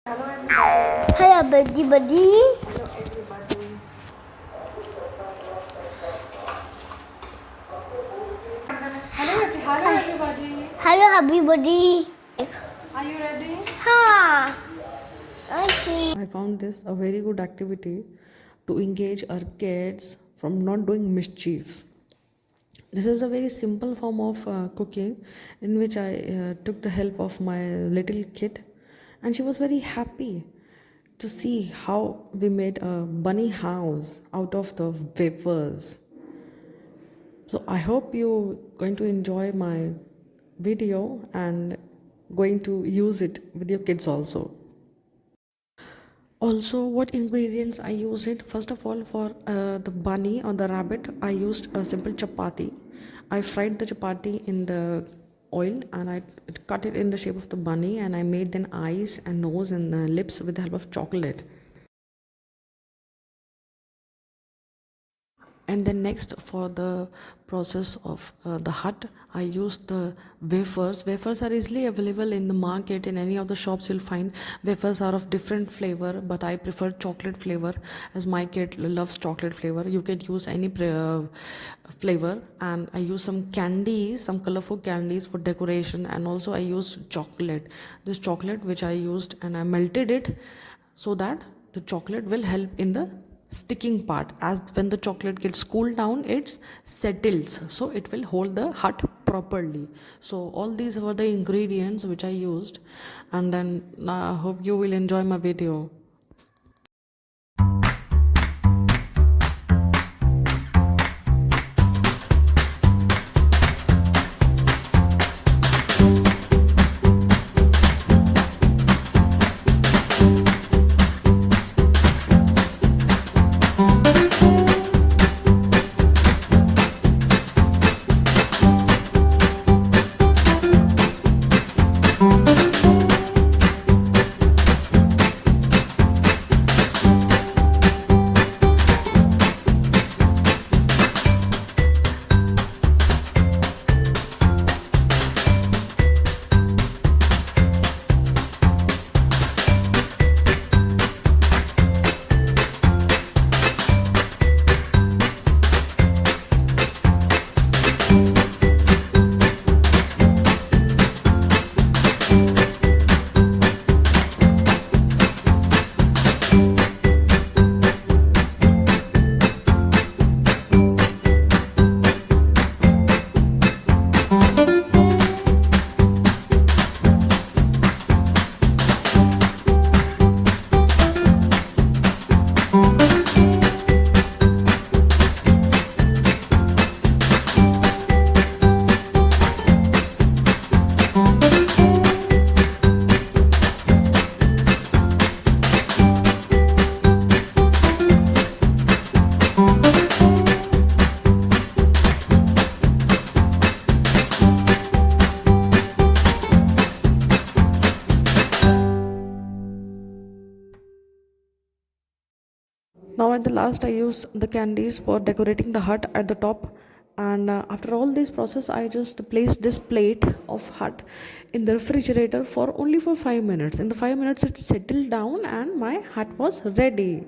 Hello everybody. Hello, buddy. Hello everybody. Hello everybody. Hello, everybody. Are you ready? Ha. Okay. I found this a very good activity to engage our kids from not doing mischiefs. This is a very simple form of cooking in which I took the help of my little kid, and she was very happy to see how we made a bunny house out of the wafers. So I hope you're going to enjoy my video and going to use it with your kids also. Also, what ingredients I use it? First of all, for the bunny or the rabbit, I used a simple chapati. I fried the chapati in the oil and I cut it in the shape of the bunny, and I made then eyes and nose and lips with the help of chocolate. And then next, for the process of the hut, I used the wafers are easily available in the market. In any of the shops you'll find wafers are of different flavor, but I prefer chocolate flavor as my kid loves chocolate flavor. You can use any flavor. And I use some candies, some colorful candies for decoration, and also I used chocolate, this chocolate which I used, and I melted it so that the chocolate will help in the sticking part. As when the chocolate gets cooled down, it settles, so it will hold the hut properly. So all these were the ingredients which I used, and then I hope you will enjoy my video. Now at the last, I use the candies for decorating the hut at the top. And after all this process, I just placed this plate of hut in the refrigerator for only for 5 minutes. In the 5 minutes, it settled down and my hut was ready.